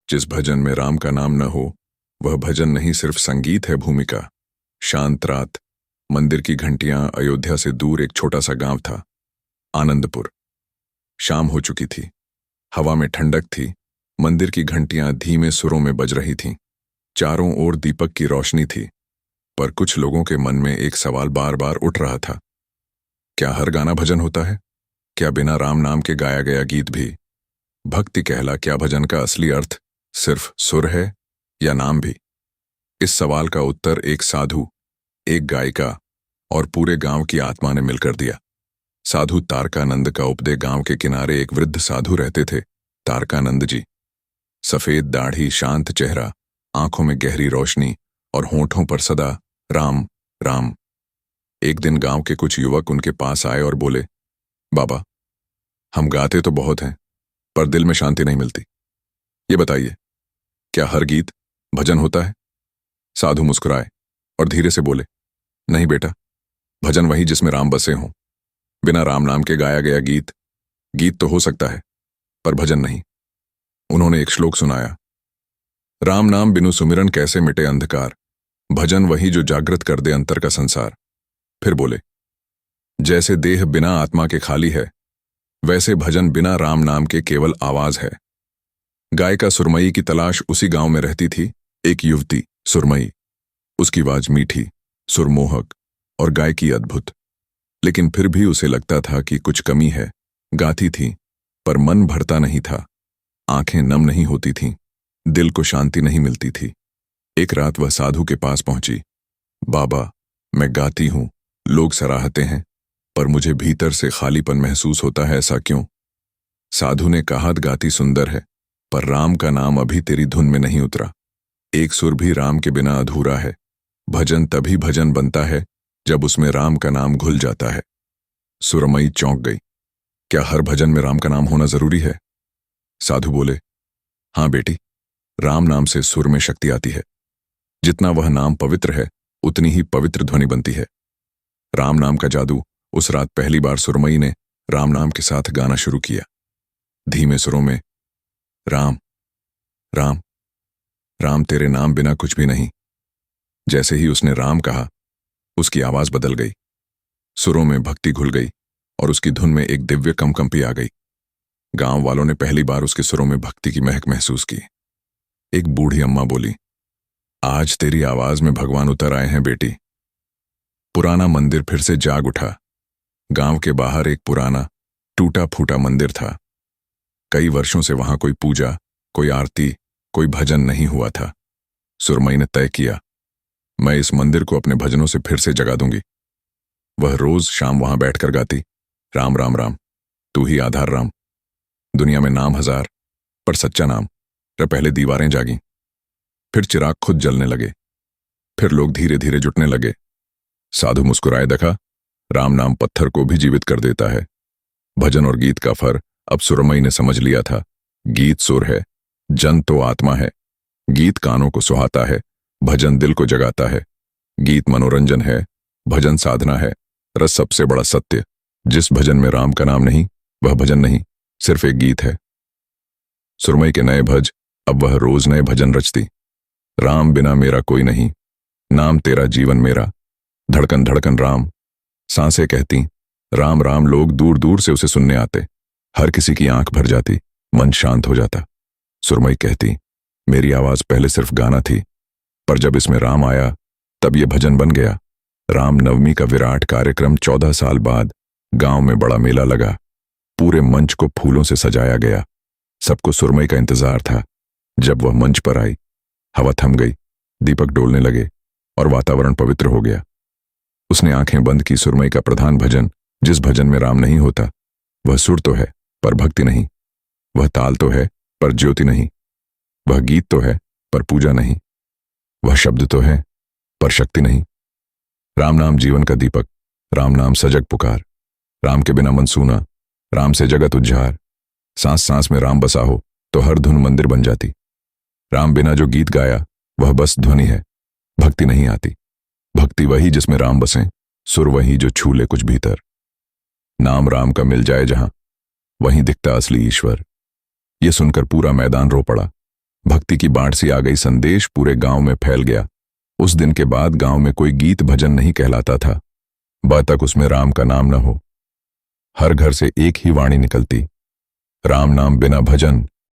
जिस भजन में राम का नाम न हो वह भजन नहीं, सिर्फ संगीत है, भूमिका। शांत रात, मंदिर की घंटियां, अयोध्या से दूर एक छोटा सा गांव था, आनंदपुर। शाम हो चुकी थी, हवा में ठंडक थी, मंदिर की घंटियां धीमे सुरों में बज रही थीं। चारों ओर दीपक की रोशनी थी, पर कुछ लोगों के मन में एक सवाल बार बार उठ रहा था। क्या हर गाना भजन होता है? क्या बिना राम नाम के गाया गया गीत भी भक्ति कहला? क्या भजन का असली अर्थ सिर्फ सुर है या नाम भी? इस सवाल का उत्तर एक साधु, एक गायिका और पूरे गांव की आत्मा ने मिलकर दिया। साधु तारकानंद का उपदे। गांव के किनारे एक वृद्ध साधु रहते थे, तारकानंद जी। सफेद दाढ़ी, शांत चेहरा, आंखों में गहरी रोशनी और होंठों पर सदा राम राम। एक दिन गांव के कुछ युवक उनके पास आए और बोले, बाबा, हम गाते तो बहुत हैं, पर दिल में शांति नहीं मिलती। ये बताइए, क्या हर गीत भजन होता है? साधु मुस्कुराए और धीरे से बोले, नहीं बेटा, भजन वही जिसमें राम बसे हों। बिना राम नाम के गाया गया गीत गीत तो हो सकता है, पर भजन नहीं। उन्होंने एक श्लोक सुनाया, राम नाम बिनु सुमिरन कैसे मिटे अंधकार, भजन वही जो जागृत कर दे अंतर का संसार। फिर बोले, जैसे देह बिना आत्मा के खाली है, वैसे भजन बिना राम नाम के केवल आवाज है। गायिका सुरमई की तलाश उसी गांव में रहती थी। एक युवती सुरमई, उसकी आवाज मीठी, सुरमोहक और गायकी अद्भुत। लेकिन फिर भी उसे लगता था कि कुछ कमी है। गाती थी, पर मन भरता नहीं था, आंखें नम नहीं होती थीं, दिल को शांति नहीं मिलती थी। एक रात वह साधु के पास पहुंची। बाबा, मैं गाती हूं, लोग सराहते हैं, पर मुझे भीतर से खालीपन महसूस होता है, ऐसा क्यों? साधु ने कहा, गाती सुंदर है, पर राम का नाम अभी तेरी धुन में नहीं उतरा। एक सुर भी राम के बिना अधूरा है। भजन तभी भजन बनता है जब उसमें राम का नाम घुल जाता है। सुरमई चौंक गई। क्या हर भजन में राम का नाम होना जरूरी है? साधु बोले, हां बेटी, राम नाम से सुर में शक्ति आती है। जितना वह नाम पवित्र है, उतनी ही पवित्र ध्वनि बनती है। राम नाम का जादू। उस रात पहली बार सुरमई ने राम नाम के साथ गाना शुरू किया, धीमे सुरों में, राम राम राम, तेरे नाम बिना कुछ भी नहीं। जैसे ही उसने राम कहा, उसकी आवाज बदल गई, सुरों में भक्ति घुल गई और उसकी धुन में एक दिव्य कंपकंपी आ गई। गांव वालों ने पहली बार उसके सुरों में भक्ति की महक महसूस की। एक बूढ़ी अम्मा बोली, आज तेरी आवाज में भगवान उतर आए हैं बेटी। पुराना मंदिर फिर से जाग उठा। गांव के बाहर एक पुराना टूटा फूटा मंदिर था। कई वर्षों से वहां कोई पूजा, कोई आरती, कोई भजन नहीं हुआ था। सुरमई ने तय किया, मैं इस मंदिर को अपने भजनों से फिर से जगा दूंगी। वह रोज शाम वहां बैठकर गाती, राम राम राम, तू ही आधार राम। दुनिया में नाम हजार, पर सच्चा नाम। पहले दीवारें जागी, फिर चिराग खुद जलने लगे, फिर लोग धीरे धीरे जुटने लगे। साधु मुस्कुराए, देखा, राम नाम पत्थर को भी जीवित कर देता है। भजन और गीत का फर्क अब सुरमई ने समझ लिया था। गीत सुर है, जन तो आत्मा है। गीत कानों को सुहाता है, भजन दिल को जगाता है। गीत मनोरंजन है, भजन साधना है। रस सबसे बड़ा सत्य, जिस भजन में राम का नाम नहीं, वह भजन नहीं, सिर्फ एक गीत है। सुरमई के नए भज, अब वह रोज नए भजन रचती। राम बिना मेरा कोई नहीं, नाम तेरा जीवन मेरा। धड़कन धड़कन राम, सांसें कहती राम राम। लोग दूर दूर से उसे सुनने आते। हर किसी की आंख भर जाती, मन शांत हो जाता। सुरमई कहती, मेरी आवाज पहले सिर्फ गाना थी, पर जब इसमें राम आया, तब यह भजन बन गया। राम नवमी का विराट कार्यक्रम 14 साल बाद गांव में बड़ा मेला लगा। पूरे मंच को फूलों से सजाया गया। सबको सुरमई का इंतजार था। जब वह मंच पर आई, हवा थम गई, दीपक डोलने लगे और वातावरण पवित्र हो गया। उसने आंखें बंद की। सुरमई का प्रधान भजन, जिस भजन में राम नहीं होता, वह सुर तो है पर भक्ति नहीं। वह ताल तो है पर ज्योति नहीं। वह गीत तो है पर पूजा नहीं। वह शब्द तो है पर शक्ति नहीं। राम नाम जीवन का दीपक, राम नाम सजग पुकार। राम के बिना मन सूना, राम से जगत उज्जार। सांस सांस में राम बसा हो तो हर धुन मंदिर बन जाती। राम बिना जो गीत गाया, वह बस ध्वनि है, भक्ति नहीं आती। भक्ति वही जिसमें राम बसें, सुर वही जो छू ले कुछ भीतर। नाम राम का मिल जाए जहां, वहीं दिखता असली ईश्वर। यह सुनकर पूरा मैदान रो पड़ा। भक्त भक्ति की बाढ़ सी आ गई। संदेश पूरे गांव में फैल गया। उस दिन के बाद गांव में कोई गीत भजन नहीं कहलाता था, जब तक उसमें राम का नाम न हो। हर घर से एक ही वाणी निकलती, राम नाम बिना भजन